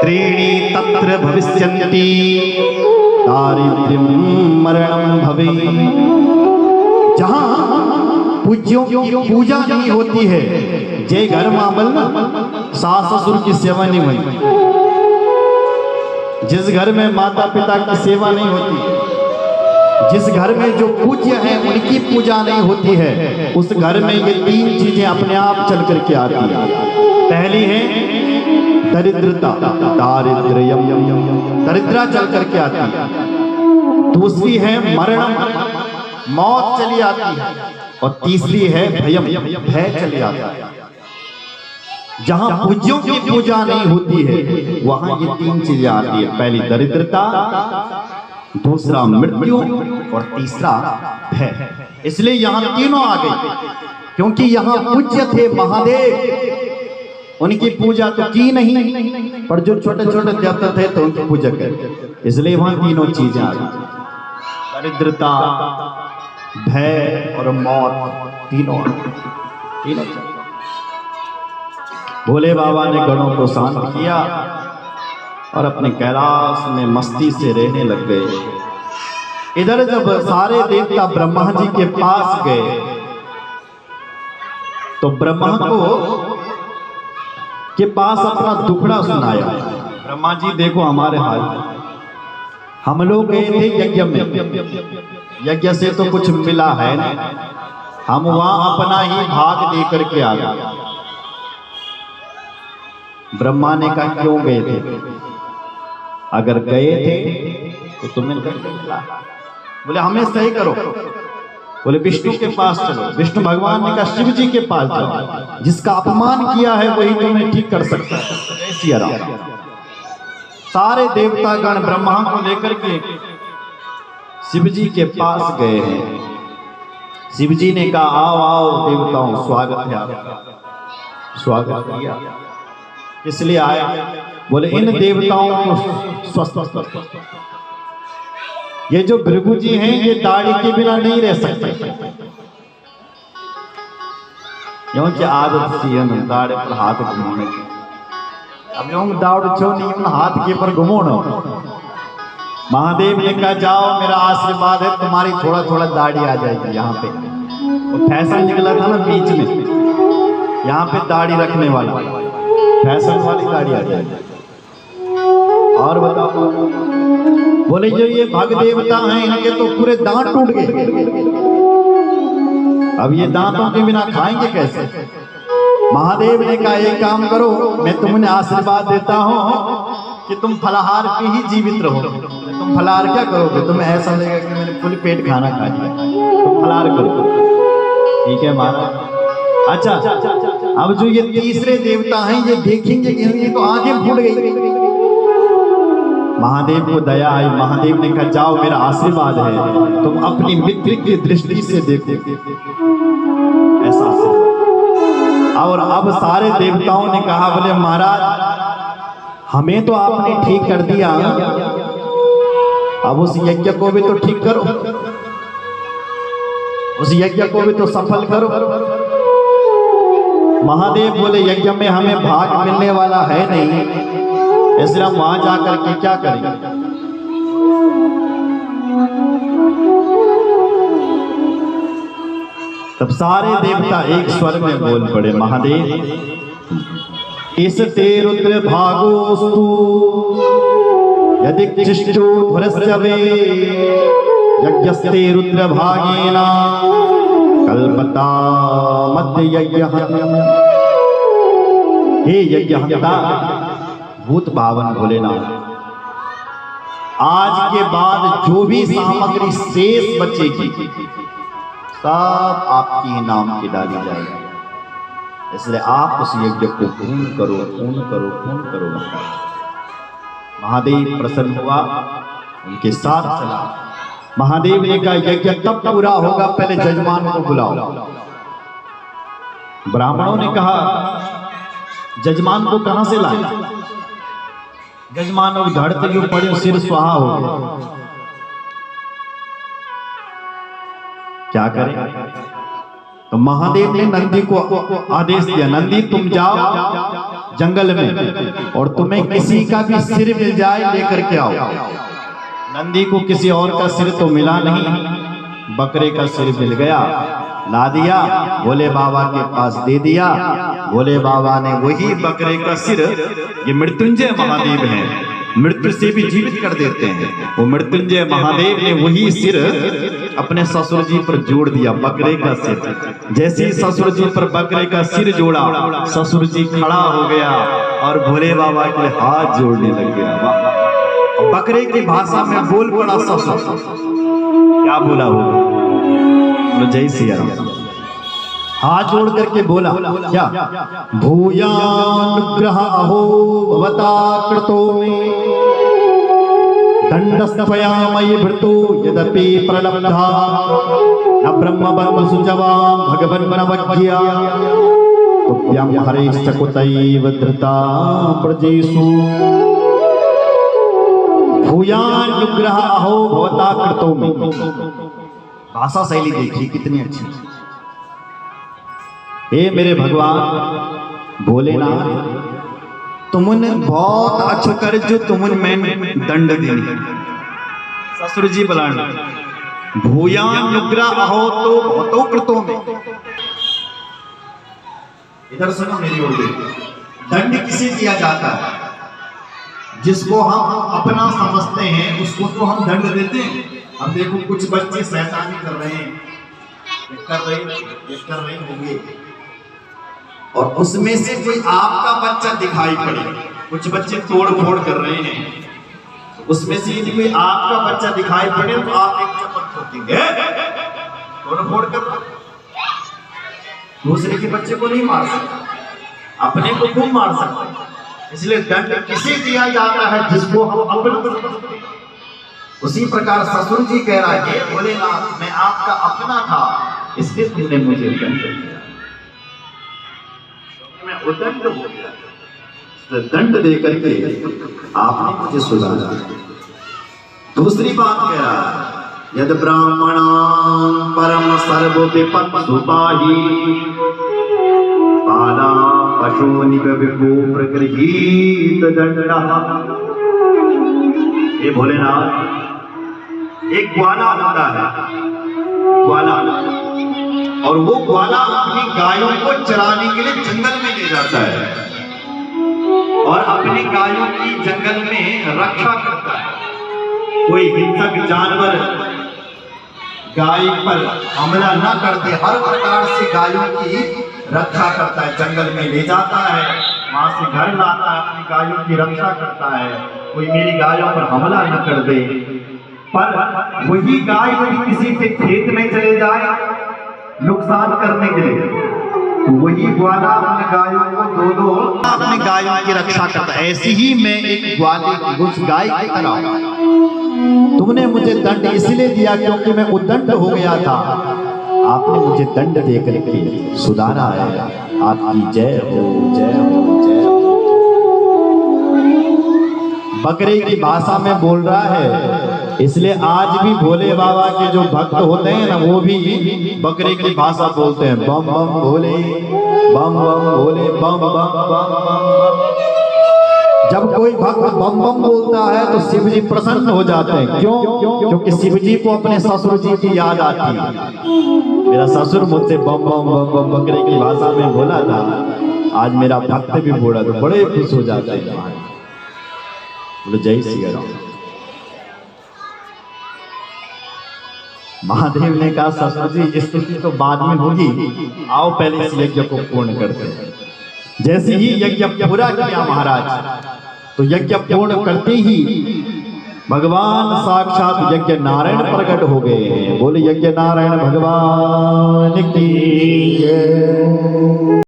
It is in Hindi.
त्रीणि तत्र भविष्यन्ति दारिद्र्यं मरणं भवेत्। जहां पूज्यों की पूजा नहीं होती है, जय घर मामल ना सास ससुर की सेवा नहीं होती, जिस घर में माता पिता की सेवा नहीं होती, जिस घर में जो पूज्य है उनकी पूजा नहीं होती है, उस घर में ये तीन चीजें अपने आप चल करके आती है। पहली है दरिद्रता, दारिद्र्यम, दरिद्रा चल करके आती है। दूसरी है मरण, मौत चली आती है। और तीसरी है भयम, भय चली आता है। जहां पूज्यों की पूजा नहीं होती है वहां ये तीन चीजें आती है। पहली दरिद्रता, दूसरा मृत्यु और तीसरा भय। इसलिए यहां तीनों आ गई, क्योंकि यहां पूज्य थे महादेव, उनकी पूजा तो की नहीं, पर जो छोटे छोटे देवता थे तो उनकी पूजा कर, इसलिए वहां तीनों चीजें आ गई, दरिद्रता, भय और मौत, तीनों। भोले बाबा ने गणों को शांत किया और अपने कैलाश में मस्ती से रहने लग गए। इधर जब सारे देवता ब्रह्मा जी के पास गए तो ब्रह्मा को के पास अपना दुखड़ा सुनाया। ब्रह्मा जी देखो हमारे हाल, हम लोग गए थे यज्ञ में, यज्ञ से तो कुछ मिला है नहीं, हम वहां अपना ही भाग लेकर के आ गए। ब्रह्मा ने कहा क्यों गए थे? अगर गए थे तो तुम्हें मिला। बोले हमें सही करो। बोले विष्णु के पास चलो। विष्णु भगवान ने कहा शिव जी के पास चलो, जिसका अपमान किया है वही तुम्हें ठीक कर सकता है। सिया राम। सारे देवता गण ब्रह्मा को लेकर के शिव जी के पास गए हैं। शिव जी ने कहा आओ आओ देवताओं, स्वागत है आपका। स्वागत किया। इसलिए आया? बोले इन देवताओं को स्वस्थ, ये जो भृगु जी हैं ये दाढ़ी के बिना नहीं रह सकते, क्योंकि आदत सी है ना दाढ़ी पर हाथ घुमाने की। अब यूं दाढ़ छो नहीं हाथ के पर घुमाना। महादेव ने कहा जाओ मेरा आशीर्वाद है, तुम्हारी थोड़ा थोड़ा दाढ़ी आ जाएगी। यहाँ पे वो फैशन निकला था ना बीच में, यहाँ पे दाढ़ी रखने वाला फैशन वाली दाढ़ी आ जाएगी। और बताओ, बोले जो ये भग देवता हैं इनके तो पूरे दांत टूट गए, अब ये दांतों के बिना खाएंगे कैसे? महादेव ने कहा एक काम करो, मैं तुम्हें आशीर्वाद देता हूँ कि तुम फलाहार पे ही जीवित रहो। तुम फलाहार क्या करोगे? तुम्हें ऐसा लगेगा कि मैंने फुल पेट खाना खा लिया, तुम फलाहार करो। ठीक है महाराज। अच्छा, अब जो ये तीसरे देवता हैं ये देखेंगे कि ये तो आंखें फूट गई। महादेव को दया आई। महादेव ने कहा जाओ मेरा आशीर्वाद है, तुम अपनी मित्र की दृष्टि से देखो। ऐसा और अब सारे देवताओं ने कहा बोले महाराज हमें तो आपने ठीक कर दिया, अब उस यज्ञ को भी तो ठीक करो, उस यज्ञ को भी तो सफल करो। महादेव बोले यज्ञ में हमें भाग मिलने वाला है नहीं, इसलिए हम वहां जाकर के क्या करेंगे? तब सारे देवता एक स्वर में बोल पड़े महादेव इस ते रुद्र भागोस्तु यदि चिष्टो ध्वरस्यवे यज्ञस्ते रुद्र भागेना कल्पता मध्य यज्ञ। हे यज्ञ हंता भूत भावन भोलेनाथ, आज के बाद जो भी सामग्री शेष बचेगी सब आपकी ही नाम की डाली जाएगी, इसलिए आप उस यज्ञ को पूर्ण करो, पूर्ण करो, पूर्ण करो। महादेव प्रसन्न हुआ, उनके साथ चला। महादेव ने कहा यज्ञ तब पूरा होगा पहले जजमान को बुलाओ। ब्राह्मणों ने कहा जजमान को कहां से लाए? जजमान और धड़ते यूं पड़े, सिर सुहा हो गया। क्या करें? तो महादेव ने नंदी को आदेश दिया, नंदी तुम जाओ जंगल में और तुम्हें किसी का भी सिर मिल जाए लेकर के आओ। नंदी को किसी और का सिर तो मिला नहीं, बकरे का सिर मिल गया, ला दिया, भोले बाबा के पास दे दिया। भोले बाबा ने वही बकरे का सिर, ये मृत्युंजय महादेव हैं, मृत्यु से भी जीवित कर देते हैं, वो मृत्युंजय महादेव ने वही सिर अपने ससुर जी पर जोड़ दिया, बकरे का सिर। जैसे ही ससुर जी पर बकरे का सिर जोड़ा, ससुर जी खड़ा हो गया और भोले बाबा के हाथ जोड़ने लग गया। बकरे की भाषा में बोल पड़ा ससुर, क्या बोला वो? जय सिया राम। हाथ जोड़ करके बोला क्या? भूयानुग्रह अहो भवता कृतो मे दंडस्त्वया मयि भृतो यदपि प्रलब्धा न ब्रह्मबन्धु सुजवा भगवन् नवज्ञा तुभ्यं हरेश्च कुतैव धृता प्रजेषु। भूयानुग्रह अहो भवता कृतो मे। भाषा शैली देखिए कितनी अच्छी। हे मेरे भगवान भोलेनाथ, तुमने बहुत अच्छो कर जो तुमने मैं दंड देनी। ससुर जी बुलाना भूयानुग्रह अहो तो भवतो कृतो में। इधर सुनो मेरी ओर देखो। दंड किसे दिया जाता है? जिसको हम अपना समझते हैं उसको तो हम दंड देते हैं। अब देखो कुछ बच्चे शैतानी कर रहे हैं, कर रहे होंगे, और उसमें से कोई आपका बच्चा दिखाई पड़े। कुछ बच्चे तोड़ फोड़ कर रहे हैं, उसमें से यदि कोई आपका बच्चा दिखाई पड़े तो आप एक चप्पल ठोकेंगे, तोड़ फोड़ कर। दूसरे के बच्चे को नहीं मार सकता, अपने को खूब मार सकता। इसलिए दंड किसे दिया जाता है? जिसको हम अपना। उसी प्रकार ससुर जी कह रहा है, भोलेनाथ मैं आपका अपना था, इसलिए तुमने मुझे दंड दिया, मैं उदंड हो गया। दंड दे करके आपने मुझे सुधारा। दूसरी बात कह रहा है, यद ब्राह्मणां परम सर्व विपत् सुपाही पाला पशूनिक विभो प्रगृहीत दंडः। ये भोलेनाथ, एक ग्वाला होता है, ग्वाला, और वो ग्वाला अपनी गायों को चराने के लिए जंगल में ले जाता है और अपनी गायों की जंगल में रक्षा करता है। कोई हिंसक जानवर गाय पर हमला न करते, हर प्रकार से गायों की रक्षा करता है। जंगल में ले जाता है, वहां से घर लाता है, अपनी गायों की रक्षा करता है, कोई मेरी गायों पर हमला न कर दे। पर वही गाय यदि किसी के खेत में चले जाए नुकसान करने के लिए, तो वही ग्वाला अपने गायों को दो अपने गायों की रक्षा करता है। ऐसी ही मैं एक ग्वाले की, उस गाय की तरह तुमने मुझे दंड इसलिए दिया क्योंकि मैं उद्दंड हो गया था। आपने मुझे दंड दे करके सुधारा है। आपकी जय हो, जय हो, जय हो। बकरे की भाषा में बोल रहा है, इसलिए आज भी भोले बाबा के जो भक्त होते हैं ना, वो भी बकरे की भाषा बोलते हैं। बम बम भोले, बम बम भोले, बम बम बम बम। जब कोई भक्त बम बम बोलता है तो शिव जी प्रसन्न हो जाते हैं। क्यों? क्योंकि शिव जी को अपने ससुर जी की याद आती है। मेरा ससुर मुझसे बम बम बम बम बकरे की भाषा में बोला था, आज मेरा भक्त भी बोला तो बड़े खुश हो जाते हैं। बोलो जय सिया राम। महादेव ने कहा, ससुर जी स्तुति तो बाद में होगी, आओ पहले इस यज्ञ को पूर्ण करते हैं। जैसे ही यज्ञ पूरा किया महाराज, तो यज्ञ पूर्ण करते ही भगवान साक्षात यज्ञ नारायण प्रकट हो गए हैं। बोले यज्ञ नारायण भगवान की जय।